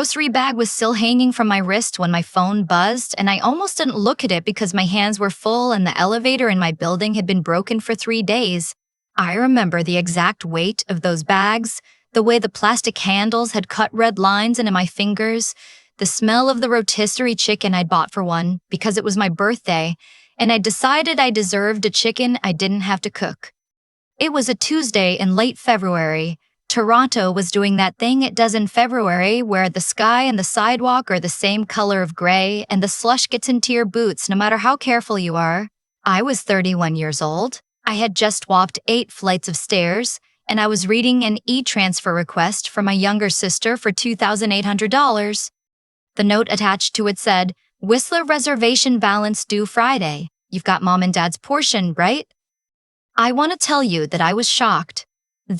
grocery bag was still hanging from my wrist when my phone buzzed, and I almost didn't look at it because my hands were full and the elevator in my building had been broken for 3 days. I remember the exact weight of those bags, the way the plastic handles had cut red lines into my fingers, the smell of the rotisserie chicken I'd bought for one because it was my birthday, and I decided I deserved a chicken I didn't have to cook. It was a Tuesday in late February. Toronto was doing that thing it does in February where the sky and the sidewalk are the same color of gray and the slush gets into your boots no matter how careful you are. I was 31 years old. I had just walked 8 flights of stairs, and I was reading an e-transfer request from my younger sister for $2,800. The note attached to it said, "Whistler reservation balance due Friday. You've got mom and dad's portion, right?" I want to tell you that I was shocked.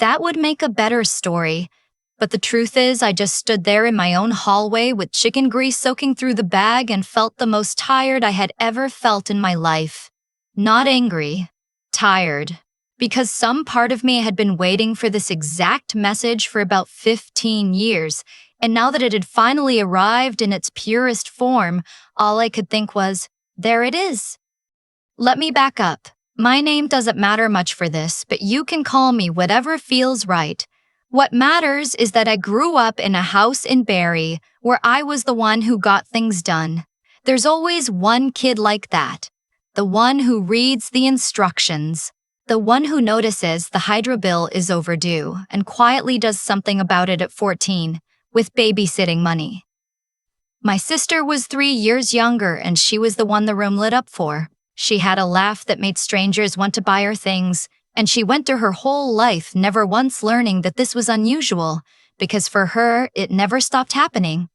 That would make a better story. But the truth is, I just stood there in my own hallway with chicken grease soaking through the bag and felt the most tired I had ever felt in my life. Not angry, tired. Because some part of me had been waiting for this exact message for about 15 years, and now that it had finally arrived in its purest form, all I could think was, there it is. Let me back up. My name doesn't matter much for this, but you can call me whatever feels right. What matters is that I grew up in a house in Barrie where I was the one who got things done. There's always one kid like that. The one who reads the instructions. The one who notices the hydro bill is overdue and quietly does something about it at 14 with babysitting money. My sister was 3 years younger and she was the one the room lit up for. She had a laugh that made strangers want to buy her things, and she went through her whole life never once learning that this was unusual, because for her, it never stopped happening.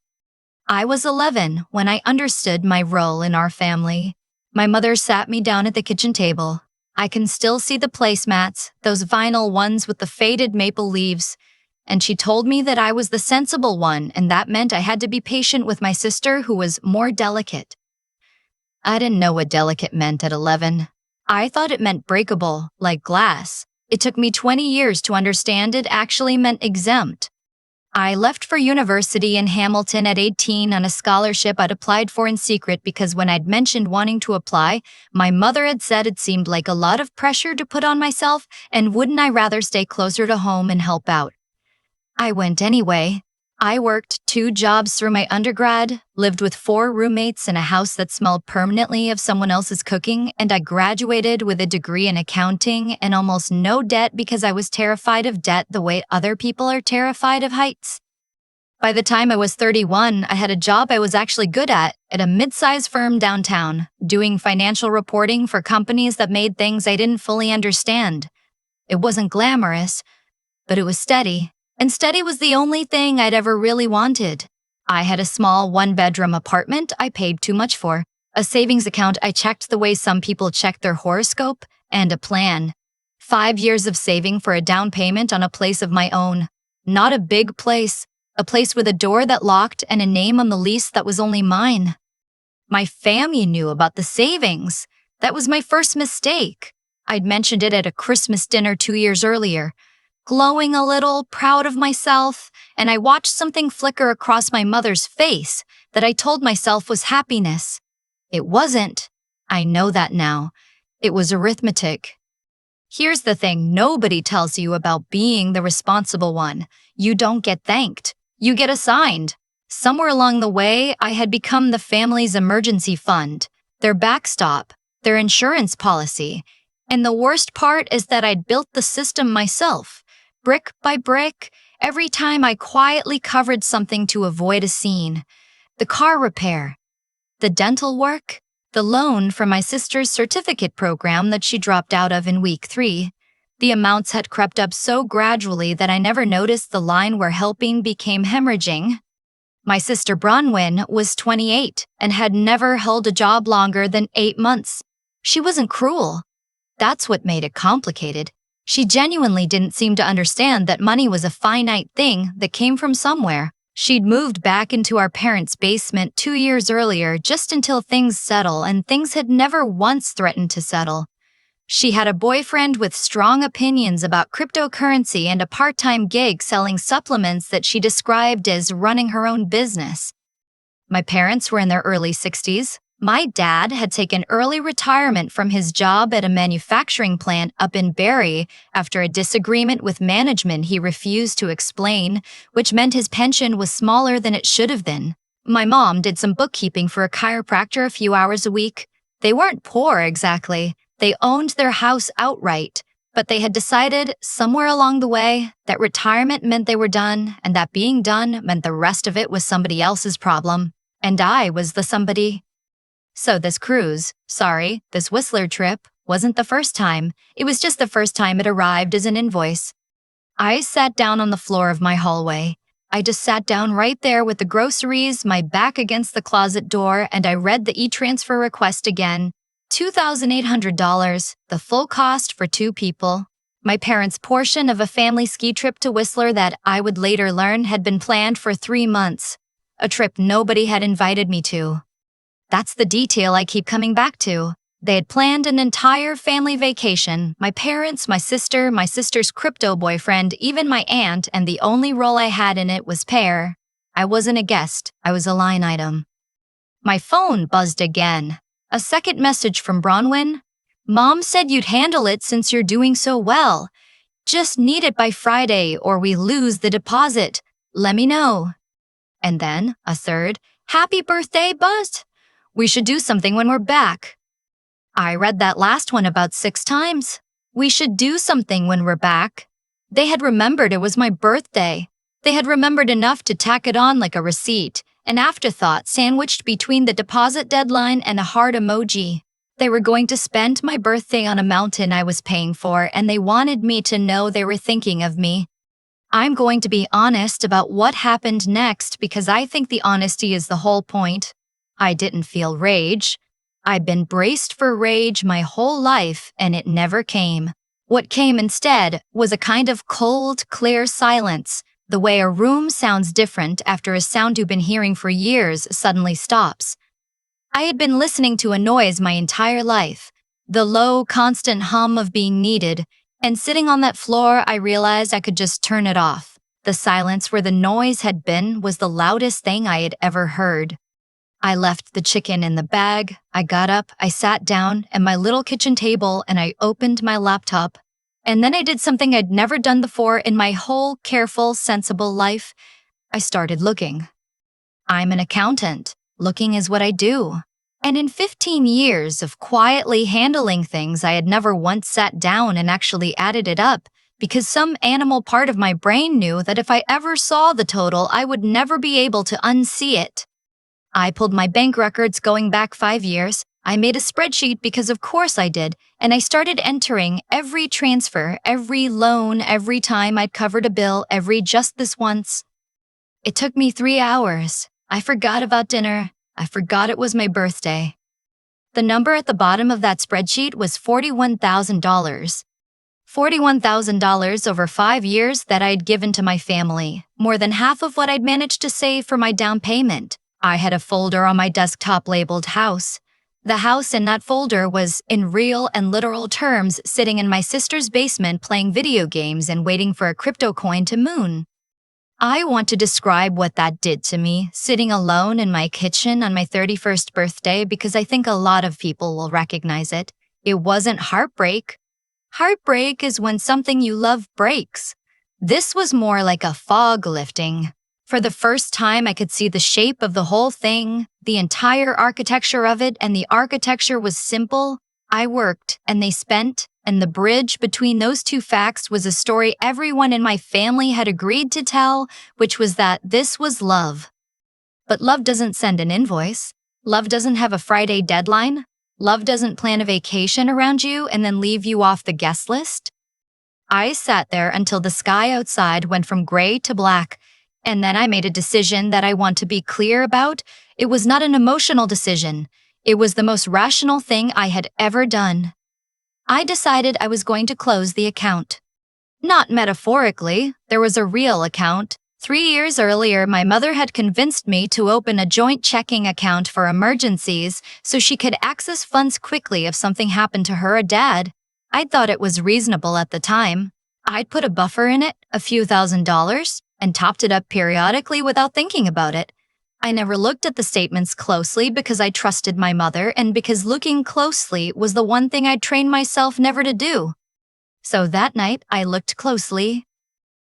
I was 11 when I understood my role in our family. My mother sat me down at the kitchen table. I can still see the placemats, those vinyl ones with the faded maple leaves, and she told me that I was the sensible one, and that meant I had to be patient with my sister who was more delicate. I didn't know what delicate meant at 11. I thought it meant breakable, like glass. It took me 20 years to understand it actually meant exempt. I left for university in Hamilton at 18 on a scholarship I'd applied for in secret because when I'd mentioned wanting to apply, my mother had said it seemed like a lot of pressure to put on myself, and wouldn't I rather stay closer to home and help out. I went anyway. I worked 2 jobs through my undergrad, lived with 4 roommates in a house that smelled permanently of someone else's cooking, and I graduated with a degree in accounting and almost no debt because I was terrified of debt the way other people are terrified of heights. By the time I was 31, I had a job I was actually good at a mid-sized firm downtown, doing financial reporting for companies that made things I didn't fully understand. It wasn't glamorous, but it was steady. And steady was the only thing I'd ever really wanted. I had a small 1-bedroom apartment I paid too much for, a savings account I checked the way some people check their horoscope, and a plan. 5 years of saving for a down payment on a place of my own. Not a big place, a place with a door that locked and a name on the lease that was only mine. My family knew about the savings. That was my first mistake. I'd mentioned it at a Christmas dinner 2 years earlier. Glowing a little, proud of myself, and I watched something flicker across my mother's face that I told myself was happiness. It wasn't. I know that now. It was arithmetic. Here's the thing nobody tells you about being the responsible one. You don't get thanked. You get assigned. Somewhere along the way, I had become the family's emergency fund, their backstop, their insurance policy. And the worst part is that I'd built the system myself. Brick by brick, every time I quietly covered something to avoid a scene. The car repair, the dental work, the loan for my sister's certificate program that she dropped out of in week 3. The amounts had crept up so gradually that I never noticed the line where helping became hemorrhaging. My sister Bronwyn was 28 and had never held a job longer than 8 months. She wasn't cruel. That's what made it complicated. She genuinely didn't seem to understand that money was a finite thing that came from somewhere. She'd moved back into our parents' basement 2 years earlier just until things settle, and things had never once threatened to settle. She had a boyfriend with strong opinions about cryptocurrency and a part-time gig selling supplements that she described as running her own business. My parents were in their early 60s. My dad had taken early retirement from his job at a manufacturing plant up in Barrie after a disagreement with management he refused to explain, which meant his pension was smaller than it should have been. My mom did some bookkeeping for a chiropractor a few hours a week. They weren't poor exactly. They owned their house outright, but they had decided somewhere along the way that retirement meant they were done, and that being done meant the rest of it was somebody else's problem, and I was the somebody. So this Whistler trip, wasn't the first time. It was just the first time it arrived as an invoice. I sat down on the floor of my hallway. I just sat down right there with the groceries, my back against the closet door, and I read the e-transfer request again. $2,800, the full cost for 2 people. My parents' portion of a family ski trip to Whistler that I would later learn had been planned for 3 months. A trip nobody had invited me to. That's the detail I keep coming back to. They had planned an entire family vacation. My parents, my sister, my sister's crypto boyfriend, even my aunt, and the only role I had in it was pair. I wasn't a guest. I was a line item. My phone buzzed again. A second message from Bronwyn. Mom said you'd handle it since you're doing so well. Just need it by Friday or we lose the deposit. Let me know. And then a third. Happy birthday, Buzz. We should do something when we're back. I read that last one about 6 times. We should do something when we're back. They had remembered it was my birthday. They had remembered enough to tack it on like a receipt, an afterthought sandwiched between the deposit deadline and a heart emoji. They were going to spend my birthday on a mountain I was paying for, and they wanted me to know they were thinking of me. I'm going to be honest about what happened next because I think the honesty is the whole point. I didn't feel rage. I'd been braced for rage my whole life, and it never came. What came instead was a kind of cold, clear silence, the way a room sounds different after a sound you've been hearing for years suddenly stops. I had been listening to a noise my entire life, the low, constant hum of being needed, and sitting on that floor, I realized I could just turn it off. The silence where the noise had been was the loudest thing I had ever heard. I left the chicken in the bag, I got up, I sat down at my little kitchen table, and I opened my laptop. And then I did something I'd never done before in my whole careful, sensible life. I started looking. I'm an accountant. Looking is what I do. And in 15 years of quietly handling things, I had never once sat down and actually added it up, because some animal part of my brain knew that if I ever saw the total, I would never be able to unsee it. I pulled my bank records going back 5 years. I made a spreadsheet because of course I did, and I started entering every transfer, every loan, every time I'd covered a bill, every just this once. It took me 3 hours. I forgot about dinner. I forgot it was my birthday. The number at the bottom of that spreadsheet was $41,000. $41,000 over 5 years that I'd given to my family, more than half of what I'd managed to save for my down payment. I had a folder on my desktop labeled House. The house in that folder was, in real and literal terms, sitting in my sister's basement playing video games and waiting for a crypto coin to moon. I want to describe what that did to me, sitting alone in my kitchen on my 31st birthday, because I think a lot of people will recognize it. It wasn't heartbreak. Heartbreak is when something you love breaks. This was more like a fog lifting. For the first time, I could see the shape of the whole thing, the entire architecture of it, and the architecture was simple. I worked, and they spent, and the bridge between those two facts was a story everyone in my family had agreed to tell, which was that this was love. But love doesn't send an invoice. Love doesn't have a Friday deadline. Love doesn't plan a vacation around you and then leave you off the guest list. I sat there until the sky outside went from gray to black, and then I made a decision that I want to be clear about. It was not an emotional decision. It was the most rational thing I had ever done. I decided I was going to close the account. Not metaphorically, there was a real account. 3 years earlier, my mother had convinced me to open a joint checking account for emergencies so she could access funds quickly if something happened to her or Dad. I thought it was reasonable at the time. I'd put a buffer in it, a few $1,000s, and topped it up periodically without thinking about it. I never looked at the statements closely because I trusted my mother and because looking closely was the one thing I'd trained myself never to do. So that night, I looked closely.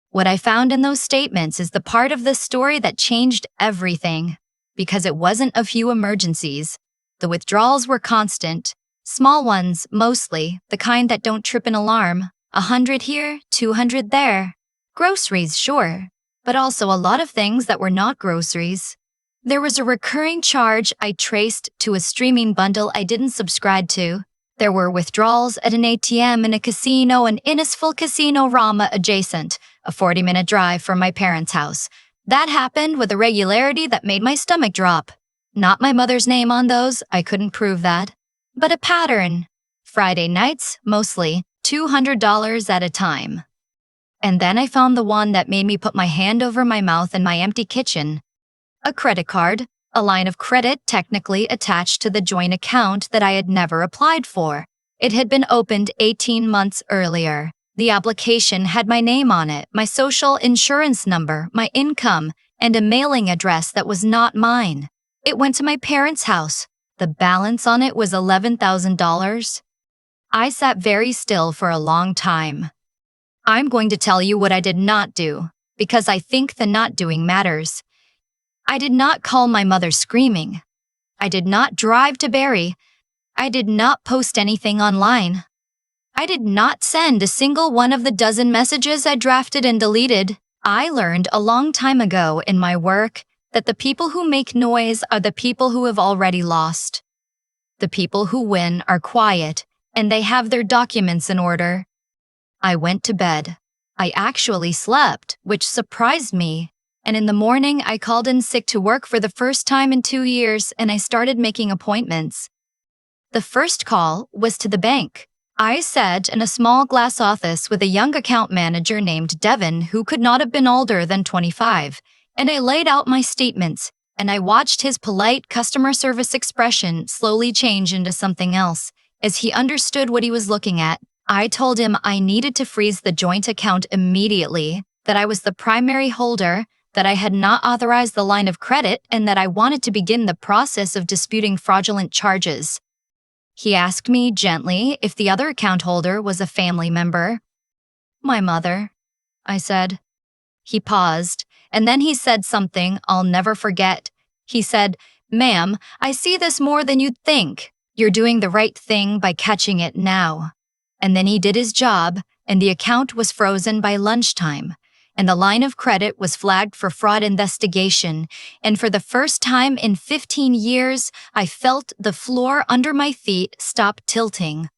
What I found in those statements is the part of the story that changed everything. Because it wasn't a few emergencies. The withdrawals were constant. Small ones, mostly, the kind that don't trip an alarm. 100 here, 200 there. Groceries, sure, but also a lot of things that were not groceries. There was a recurring charge I traced to a streaming bundle I didn't subscribe to. There were withdrawals at an ATM in a casino and Innisful Casino Rama adjacent, a 40-minute drive from my parents' house. That happened with a regularity that made my stomach drop. Not my mother's name on those, I couldn't prove that. But a pattern. Friday nights, mostly, $200 at a time. And then I found the one that made me put my hand over my mouth in my empty kitchen. A credit card, a line of credit technically attached to the joint account that I had never applied for. It had been opened 18 months earlier. The application had my name on it, my social insurance number, my income, and a mailing address that was not mine. It went to my parents' house. The balance on it was $11,000. I sat very still for a long time. I'm going to tell you what I did not do, because I think the not doing matters. I did not call my mother screaming. I did not drive to Barrie. I did not post anything online. I did not send a single one of the dozen messages I drafted and deleted. I learned a long time ago in my work that the people who make noise are the people who have already lost. The people who win are quiet, and they have their documents in order. I went to bed. I actually slept, which surprised me. And in the morning, I called in sick to work for the first time in 2 years, and I started making appointments. The first call was to the bank. I sat in a small glass office with a young account manager named Devin who could not have been older than 25, and I laid out my statements, and I watched his polite customer service expression slowly change into something else as he understood what he was looking at. I told him I needed to freeze the joint account immediately, that I was the primary holder, that I had not authorized the line of credit, and that I wanted to begin the process of disputing fraudulent charges. He asked me gently if the other account holder was a family member. My mother, I said. He paused, and then he said something I'll never forget. He said, "Ma'am, I see this more than you'd think. You're doing the right thing by catching it now." And then he did his job, and the account was frozen by lunchtime, and the line of credit was flagged for fraud investigation, and for the first time in 15 years, I felt the floor under my feet stop tilting.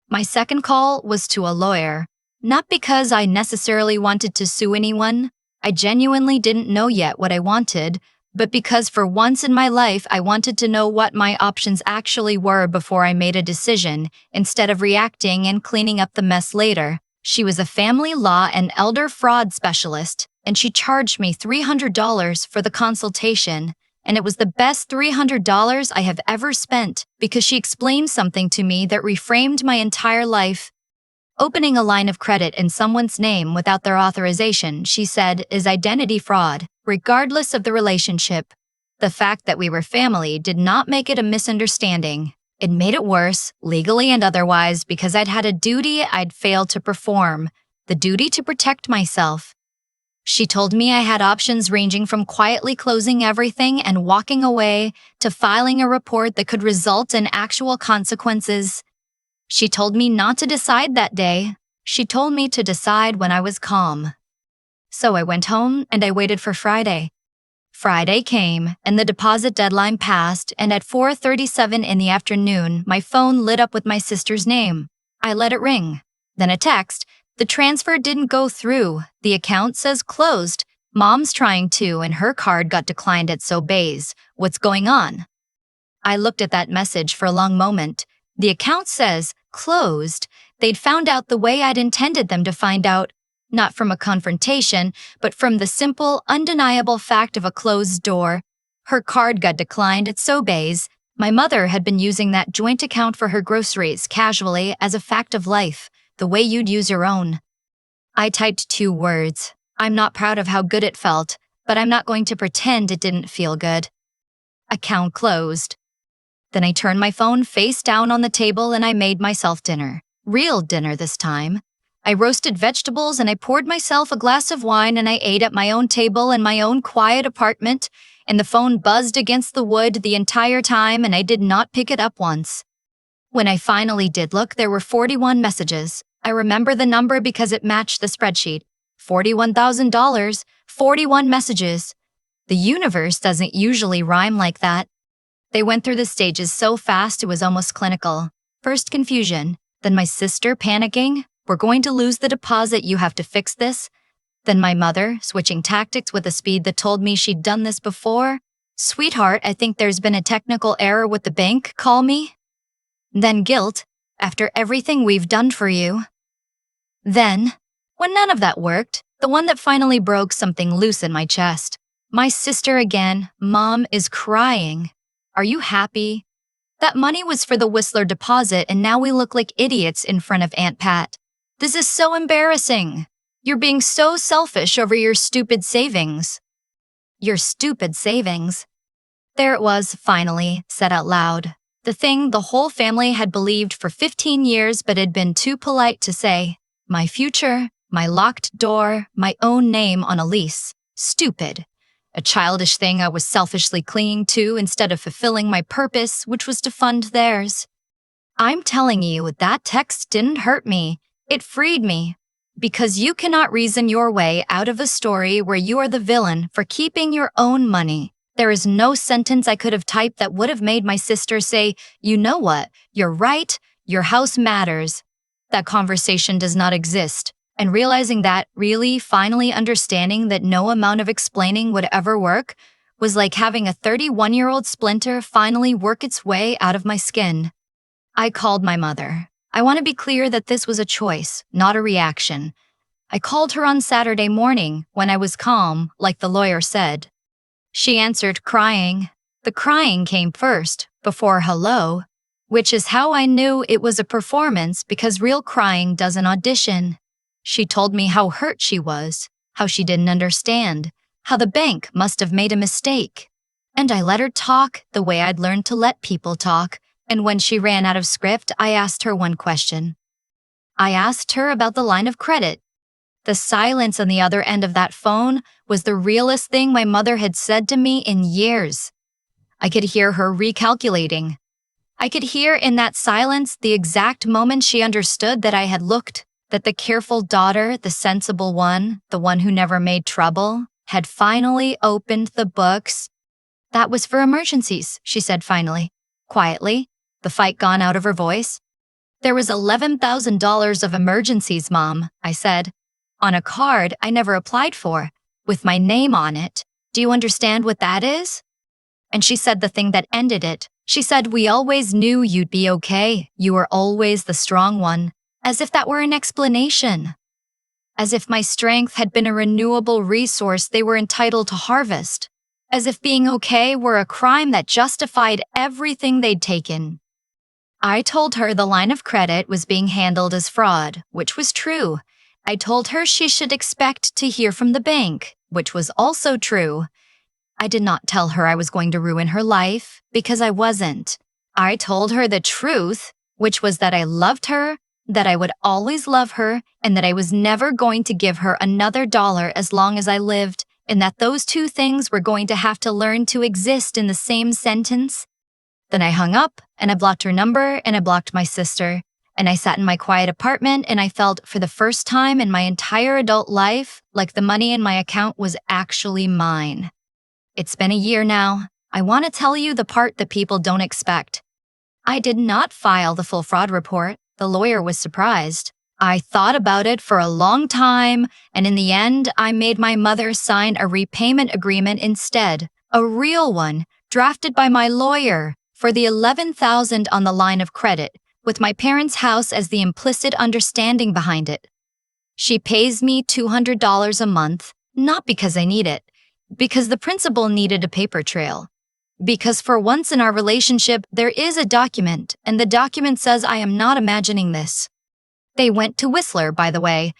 My second call was to a lawyer, not because I necessarily wanted to sue anyone. I genuinely didn't know yet what I wanted, but because for once in my life I wanted to know what my options actually were before I made a decision, instead of reacting and cleaning up the mess later. She was a family law and elder fraud specialist, and she charged me $300 for the consultation, and it was the best $300 I have ever spent because she explained something to me that reframed my entire life. Opening a line of credit in someone's name without their authorization, she said, is identity fraud, regardless of the relationship. The fact that we were family did not make it a misunderstanding. It made it worse, legally and otherwise, because I'd had a duty I'd failed to perform, the duty to protect myself. She told me I had options ranging from quietly closing everything and walking away to filing a report that could result in actual consequences. She told me not to decide that day. She told me to decide when I was calm. So I went home and I waited for Friday. Friday came, and the deposit deadline passed, and at 4:37 in the afternoon, my phone lit up with my sister's name. I let it ring. Then a text. The transfer didn't go through. The account says closed. Mom's trying to, and her card got declined at Sobeys. What's going on? I looked at that message for a long moment. The account says closed. They'd found out the way I'd intended them to find out. Not from a confrontation, but from the simple, undeniable fact of a closed door. Her card got declined at Sobeys. My mother had been using that joint account for her groceries casually as a fact of life, the way you'd use your own. I typed 2 words. I'm not proud of how good it felt, but I'm not going to pretend it didn't feel good. Account closed. Then I turned my phone face down on the table and I made myself dinner. Real dinner this time. I roasted vegetables and I poured myself a glass of wine and I ate at my own table in my own quiet apartment, and the phone buzzed against the wood the entire time and I did not pick it up once. When I finally did look, there were 41 messages. I remember the number because it matched the spreadsheet. $41,000, 41 messages. The universe doesn't usually rhyme like that. They went through the stages so fast it was almost clinical. First confusion, then my sister panicking, "We're going to lose the deposit, you have to fix this." Then my mother switching tactics with a speed that told me she'd done this before. "Sweetheart, I think there's been a technical error with the bank, call me." Then guilt, "After everything we've done for you." Then, when none of that worked, the one that finally broke something loose in my chest. My sister again, "Mom is crying. Are you happy? That money was for the Whistler deposit and now we look like idiots in front of Aunt Pat. This is so embarrassing. You're being so selfish over your stupid savings." Your stupid savings. There it was, finally, said out loud. The thing the whole family had believed for 15 years but had been too polite to say. My future, my locked door, my own name on a lease. Stupid. A childish thing I was selfishly clinging to instead of fulfilling my purpose, which was to fund theirs. I'm telling you, that text didn't hurt me. It freed me. Because you cannot reason your way out of a story where you are the villain for keeping your own money. There is no sentence I could have typed that would have made my sister say, "You know what? You're right. Your house matters." That conversation does not exist. And realizing that, really finally understanding that no amount of explaining would ever work, was like having a 31-year-old splinter finally work its way out of my skin. I called my mother. I want to be clear that this was a choice, not a reaction. I called her on Saturday morning when I was calm, like the lawyer said. She answered crying. The crying came first, before hello, which is how I knew it was a performance because real crying doesn't audition. She told me how hurt she was, how she didn't understand, how the bank must have made a mistake. And I let her talk the way I'd learned to let people talk, and when she ran out of script, I asked her one question. I asked her about the line of credit. The silence on the other end of that phone was the realest thing my mother had said to me in years. I could hear her recalculating. I could hear in that silence the exact moment she understood that I had looked, that the careful daughter, the sensible one, the one who never made trouble, had finally opened the books. That was for emergencies, she said finally, quietly, the fight gone out of her voice. There was $11,000 of emergencies, Mom, I said, on a card I never applied for, with my name on it. Do you understand what that is? And she said the thing that ended it. She said, "We always knew you'd be okay. You were always the strong one." As if that were an explanation. As if my strength had been a renewable resource they were entitled to harvest. As if being okay were a crime that justified everything they'd taken. I told her the line of credit was being handled as fraud, which was true. I told her she should expect to hear from the bank, which was also true. I did not tell her I was going to ruin her life, because I wasn't. I told her the truth, which was that I loved her, that I would always love her, and that I was never going to give her another dollar as long as I lived, and that those two things were going to have to learn to exist in the same sentence. Then I hung up, and I blocked her number, and I blocked my sister, and I sat in my quiet apartment, and I felt, for the first time in my entire adult life, like the money in my account was actually mine. It's been a year now. I want to tell you the part that people don't expect. I did not file the full fraud report. The lawyer was surprised. I thought about it for a long time, and in the end, I made my mother sign a repayment agreement instead, a real one, drafted by my lawyer, for the $11,000 on the line of credit, with my parents' house as the implicit understanding behind it. She pays me $200 a month, not because I need it, because the principal needed a paper trail. Because for once in our relationship, there is a document, and the document says I am not imagining this. They went to Whistler, by the way.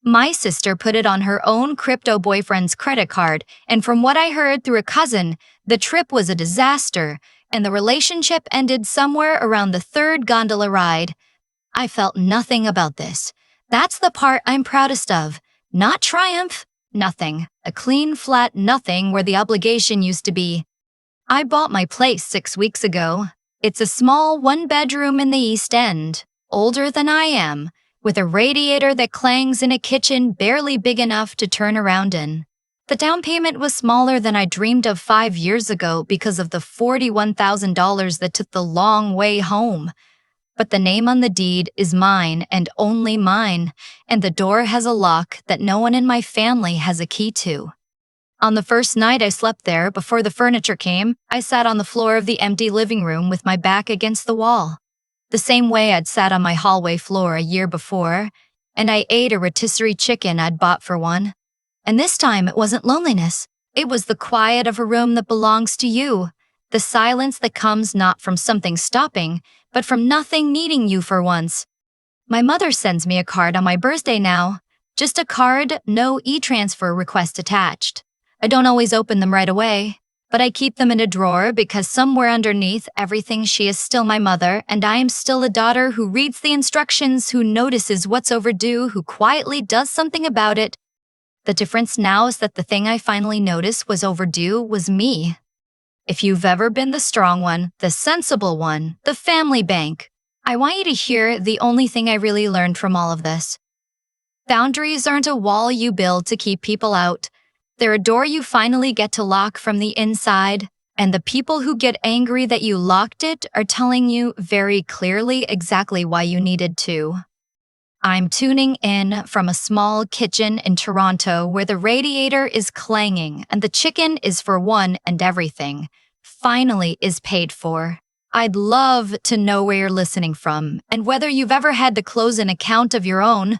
My sister put it on her own crypto boyfriend's credit card, and from what I heard through a cousin, the trip was a disaster, and the relationship ended somewhere around the third gondola ride. I felt nothing about this. That's the part I'm proudest of. Not triumph, nothing. A clean, flat nothing where the obligation used to be. I bought my place 6 weeks ago. It's a small one-bedroom in the East End, older than I am, with a radiator that clangs in a kitchen barely big enough to turn around in. The down payment was smaller than I dreamed of 5 years ago because of the $41,000 that took the long way home. But the name on the deed is mine and only mine, and the door has a lock that no one in my family has a key to. On the first night I slept there, before the furniture came, I sat on the floor of the empty living room with my back against the wall. The same way I'd sat on my hallway floor a year before, and I ate a rotisserie chicken I'd bought for one. And this time it wasn't loneliness. It was the quiet of a room that belongs to you. The silence that comes not from something stopping, but from nothing needing you for once. My mother sends me a card on my birthday now. Just a card, no e-transfer request attached. I don't always open them right away, but I keep them in a drawer because somewhere underneath everything she is still my mother, and I am still a daughter who reads the instructions, who notices what's overdue, who quietly does something about it. The difference now is that the thing I finally noticed was overdue was me. If you've ever been the strong one, the sensible one, the family bank, I want you to hear the only thing I really learned from all of this. Boundaries aren't a wall you build to keep people out. They're a door you finally get to lock from the inside, and the people who get angry that you locked it are telling you very clearly exactly why you needed to. I'm tuning in from a small kitchen in Toronto where the radiator is clanging and the chicken is for one and everything. Finally is paid for. I'd love to know where you're listening from and whether you've ever had to close an account of your own.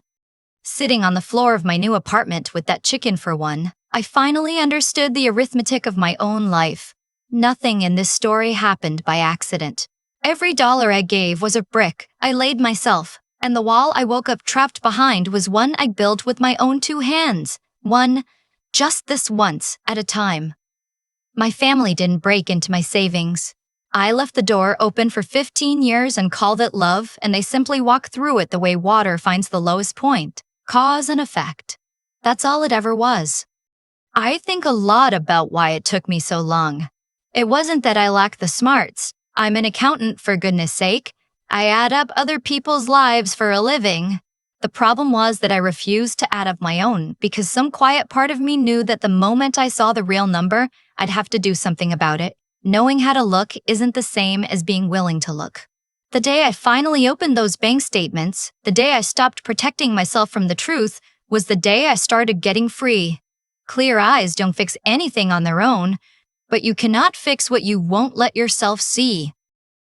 Sitting on the floor of my new apartment with that chicken for one, I finally understood the arithmetic of my own life. Nothing in this story happened by accident. Every dollar I gave was a brick I laid myself, and the wall I woke up trapped behind was one I built with my own 2 hands. One, just this once, at a time. My family didn't break into my savings. I left the door open for 15 years and called it love, and they simply walked through it the way water finds the lowest point. Cause and effect. That's all it ever was. I think a lot about why it took me so long. It wasn't that I lacked the smarts. I'm an accountant, for goodness sake. I add up other people's lives for a living. The problem was that I refused to add up my own because some quiet part of me knew that the moment I saw the real number, I'd have to do something about it. Knowing how to look isn't the same as being willing to look. The day I finally opened those bank statements, the day I stopped protecting myself from the truth, was the day I started getting free. Clear eyes don't fix anything on their own, but you cannot fix what you won't let yourself see.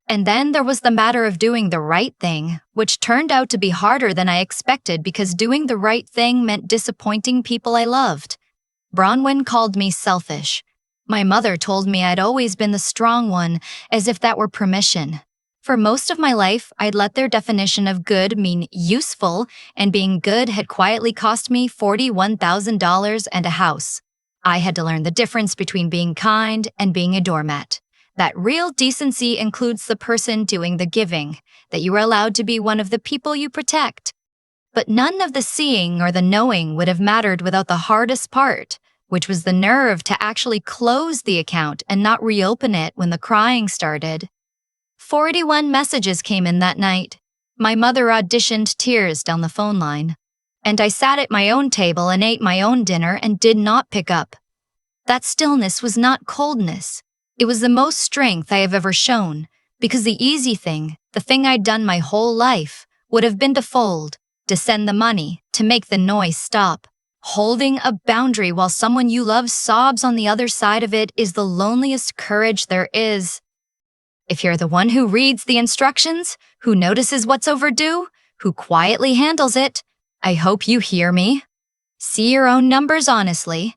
And then there was the matter of doing the right thing, which turned out to be harder than I expected because doing the right thing meant disappointing people I loved. Bronwyn called me selfish. My mother told me I'd always been the strong one, as if that were permission. For most of my life, I'd let their definition of good mean useful, and being good had quietly cost me $41,000 and a house. I had to learn the difference between being kind and being a doormat. That real decency includes the person doing the giving, that you are allowed to be one of the people you protect. But none of the seeing or the knowing would have mattered without the hardest part, which was the nerve to actually close the account and not reopen it when the crying started. 41 messages came in that night. My mother auditioned tears down the phone line. And I sat at my own table and ate my own dinner and did not pick up. That stillness was not coldness. It was the most strength I have ever shown, because the easy thing, the thing I'd done my whole life, would have been to fold, to send the money, to make the noise stop. Holding a boundary while someone you love sobs on the other side of it is the loneliest courage there is. If you're the one who reads the instructions, who notices what's overdue, who quietly handles it, I hope you hear me. See your own numbers honestly.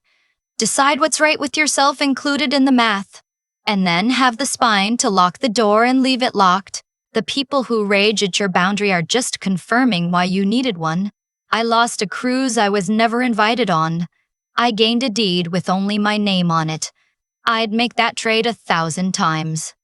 Decide what's right with yourself included in the math. and then have the spine to lock the door and leave it locked. The people who rage at your boundary are just confirming why you needed one. I lost a cruise I was never invited on. I gained a deed with only my name on it. I'd make that trade 1,000 times.